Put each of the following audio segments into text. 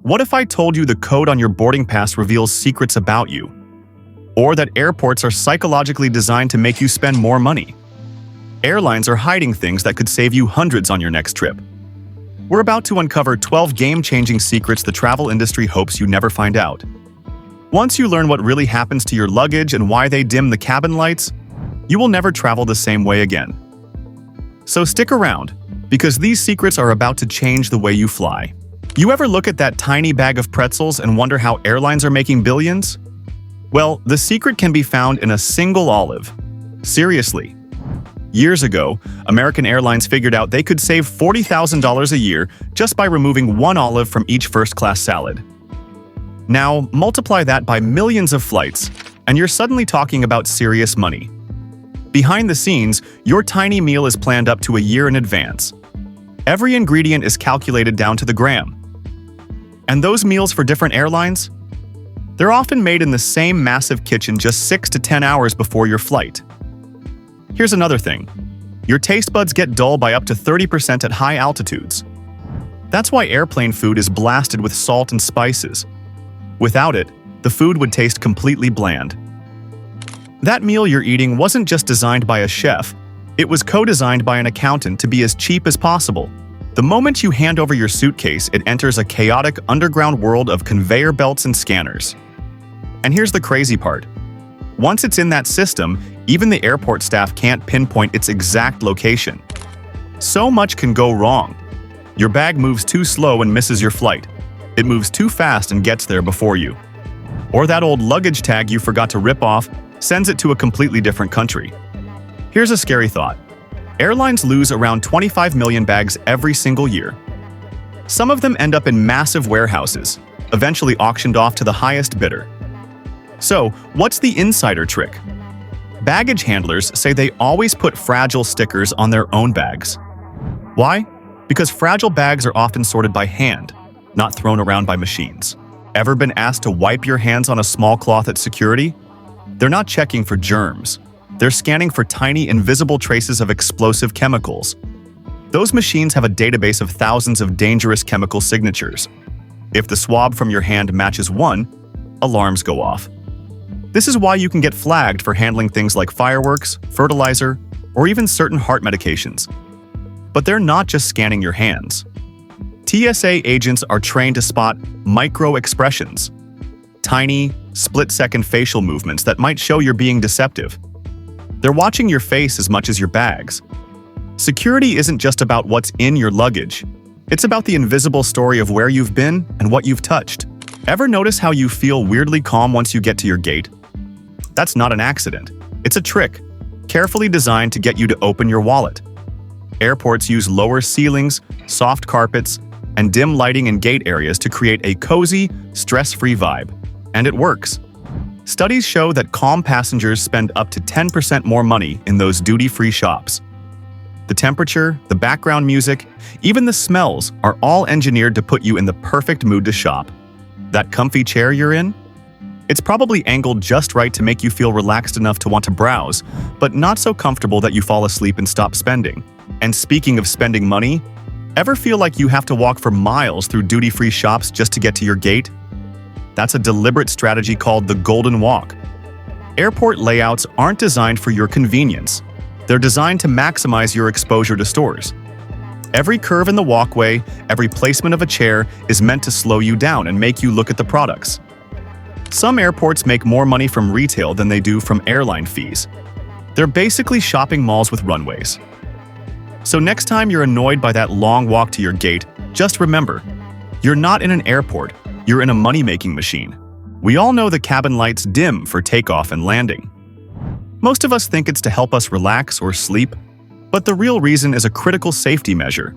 What if I told you the code on your boarding pass reveals secrets about you? Or that airports are psychologically designed to make you spend more money? Airlines are hiding things that could save you hundreds on your next trip. We're about to uncover 12 game-changing secrets the travel industry hopes you never find out. Once you learn what really happens to your luggage and why they dim the cabin lights, you will never travel the same way again. So stick around, because these secrets are about to change the way you fly. You ever look at that tiny bag of pretzels and wonder how airlines are making billions? Well, the secret can be found in a single olive. Seriously. Years ago, American Airlines figured out they could save $40,000 a year just by removing one olive from each first-class salad. Now, multiply that by millions of flights, and you're suddenly talking about serious money. Behind the scenes, your tiny meal is planned up to a year in advance. Every ingredient is calculated down to the gram. And those meals for different airlines? They're often made in the same massive kitchen just 6 to 10 hours before your flight. Here's another thing. Your taste buds get dull by up to 30% at high altitudes. That's why airplane food is blasted with salt and spices. Without it, the food would taste completely bland. That meal you're eating wasn't just designed by a chef, it was co-designed by an accountant to be as cheap as possible. The moment you hand over your suitcase, it enters a chaotic underground world of conveyor belts and scanners. And here's the crazy part. Once it's in that system, even the airport staff can't pinpoint its exact location. So much can go wrong. Your bag moves too slow and misses your flight. It moves too fast and gets there before you. Or that old luggage tag you forgot to rip off sends it to a completely different country. Here's a scary thought. Airlines lose around 25 million bags every single year. Some of them end up in massive warehouses, eventually auctioned off to the highest bidder. So, what's the insider trick? Baggage handlers say they always put fragile stickers on their own bags. Why? Because fragile bags are often sorted by hand, not thrown around by machines. Ever been asked to wipe your hands on a small cloth at security? They're not checking for germs. They're scanning for tiny, invisible traces of explosive chemicals. Those machines have a database of thousands of dangerous chemical signatures. If the swab from your hand matches one, alarms go off. This is why you can get flagged for handling things like fireworks, fertilizer, or even certain heart medications. But they're not just scanning your hands. TSA agents are trained to spot micro-expressions, tiny, split-second facial movements that might show you're being deceptive. They're watching your face as much as your bags. Security isn't just about what's in your luggage. It's about the invisible story of where you've been and what you've touched. Ever notice how you feel weirdly calm once you get to your gate? That's not an accident. It's a trick, carefully designed to get you to open your wallet. Airports use lower ceilings, soft carpets, and dim lighting in gate areas to create a cozy, stress-free vibe. And it works. Studies show that calm passengers spend up to 10% more money in those duty-free shops. The temperature, the background music, even the smells are all engineered to put you in the perfect mood to shop. That comfy chair you're in? It's probably angled just right to make you feel relaxed enough to want to browse, but not so comfortable that you fall asleep and stop spending. And speaking of spending money, ever feel like you have to walk for miles through duty-free shops just to get to your gate? That's a deliberate strategy called the Golden Walk. Airport layouts aren't designed for your convenience. They're designed to maximize your exposure to stores. Every curve in the walkway, every placement of a chair is meant to slow you down and make you look at the products. Some airports make more money from retail than they do from airline fees. They're basically shopping malls with runways. So next time you're annoyed by that long walk to your gate, just remember, you're not in an airport, you're in a money-making machine. We all know the cabin lights dim for takeoff and landing. Most of us think it's to help us relax or sleep, but the real reason is a critical safety measure.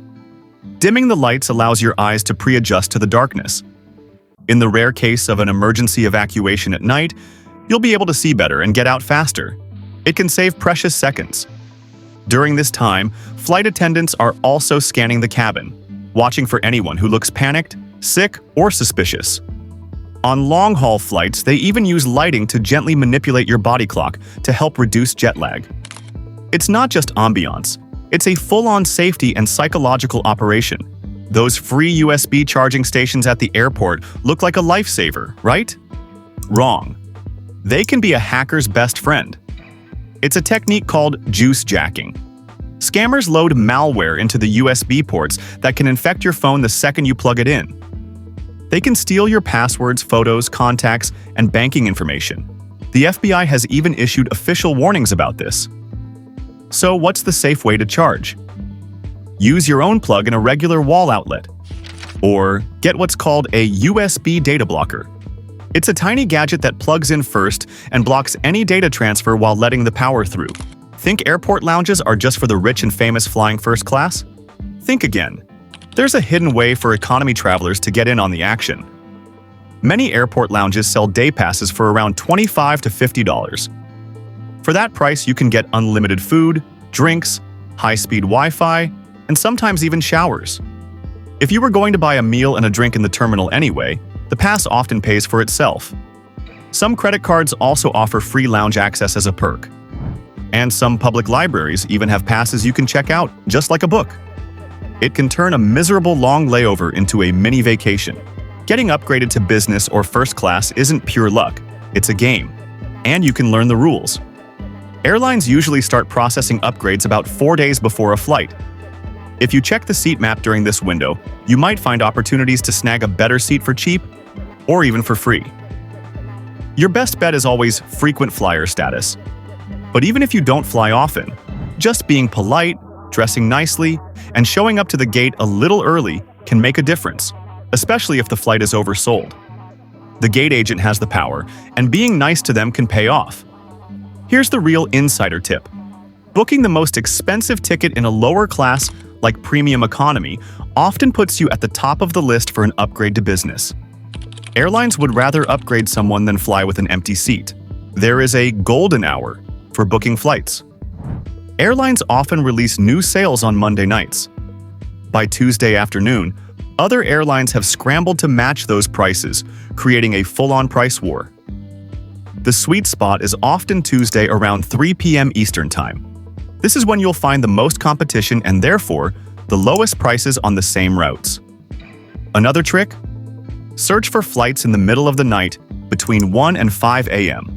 Dimming the lights allows your eyes to pre-adjust to the darkness. In the rare case of an emergency evacuation at night, you'll be able to see better and get out faster. It can save precious seconds. During this time, flight attendants are also scanning the cabin, watching for anyone who looks panicked, sick, or suspicious. On long-haul flights, they even use lighting to gently manipulate your body clock to help reduce jet lag. It's not just ambiance, it's a full-on safety and psychological operation. Those free USB charging stations at the airport look like a lifesaver, right? Wrong. They can be a hacker's best friend. It's a technique called juice jacking. Scammers load malware into the USB ports that can infect your phone the second you plug it in. They can steal your passwords, photos, contacts, and banking information. The FBI has even issued official warnings about this. So what's the safe way to charge? Use your own plug in a regular wall outlet. Or get what's called a USB data blocker. It's a tiny gadget that plugs in first and blocks any data transfer while letting the power through. Think airport lounges are just for the rich and famous flying first class? Think again. There's a hidden way for economy travelers to get in on the action. Many airport lounges sell day passes for around $25 to $50. For that price, you can get unlimited food, drinks, high-speed Wi-Fi, and sometimes even showers. If you were going to buy a meal and a drink in the terminal anyway, the pass often pays for itself. Some credit cards also offer free lounge access as a perk. And some public libraries even have passes you can check out, just like a book. It can turn a miserable long layover into a mini vacation. Getting upgraded to business or first class isn't pure luck, it's a game. And you can learn the rules. Airlines usually start processing upgrades about 4 days before a flight. If you check the seat map during this window, you might find opportunities to snag a better seat for cheap, or even for free. Your best bet is always frequent flyer status. But even if you don't fly often, just being polite, dressing nicely, and showing up to the gate a little early can make a difference, especially if the flight is oversold. The gate agent has the power, and being nice to them can pay off. Here's the real insider tip. Booking the most expensive ticket in a lower class, like premium economy, often puts you at the top of the list for an upgrade to business. Airlines would rather upgrade someone than fly with an empty seat. There is a golden hour for booking flights. Airlines often release new sales on Monday nights. By Tuesday afternoon, other airlines have scrambled to match those prices, creating a full-on price war. The sweet spot is often Tuesday around 3 p.m. Eastern Time. This is when you'll find the most competition and therefore the lowest prices on the same routes. Another trick? Search for flights in the middle of the night between 1 and 5 a.m.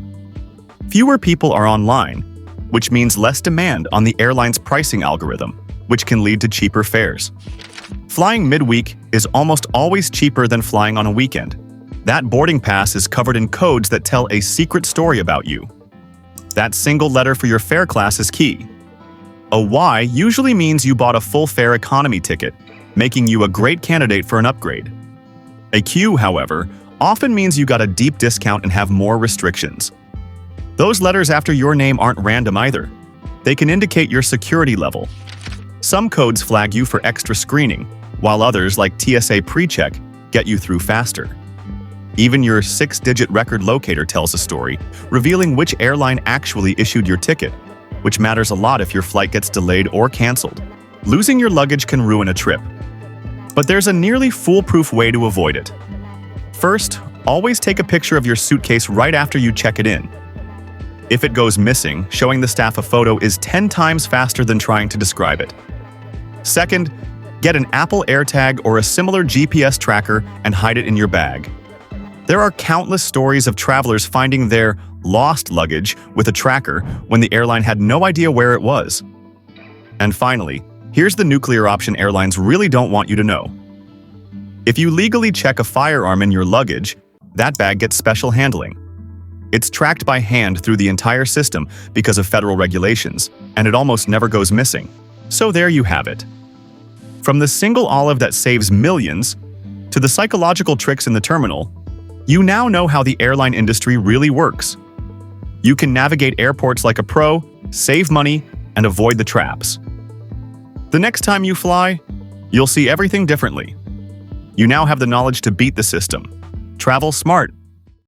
Fewer people are online, which means less demand on the airline's pricing algorithm, which can lead to cheaper fares. Flying midweek is almost always cheaper than flying on a weekend. That boarding pass is covered in codes that tell a secret story about you. That single letter for your fare class is key. A Y usually means you bought a full fare economy ticket, making you a great candidate for an upgrade. A Q, however, often means you got a deep discount and have more restrictions. Those letters after your name aren't random either. They can indicate your security level. Some codes flag you for extra screening, while others, like TSA PreCheck, get you through faster. Even your 6-digit record locator tells a story, revealing which airline actually issued your ticket, which matters a lot if your flight gets delayed or canceled. Losing your luggage can ruin a trip. But there's a nearly foolproof way to avoid it. First, always take a picture of your suitcase right after you check it in. If it goes missing, showing the staff a photo is 10 times faster than trying to describe it. Second, get an Apple AirTag or a similar GPS tracker and hide it in your bag. There are countless stories of travelers finding their lost luggage with a tracker when the airline had no idea where it was. And finally, here's the nuclear option airlines really don't want you to know. If you legally check a firearm in your luggage, that bag gets special handling. It's tracked by hand through the entire system because of federal regulations, and it almost never goes missing. So there you have it. From the single olive that saves millions, to the psychological tricks in the terminal, you now know how the airline industry really works. You can navigate airports like a pro, save money, and avoid the traps. The next time you fly, you'll see everything differently. You now have the knowledge to beat the system. Travel smart.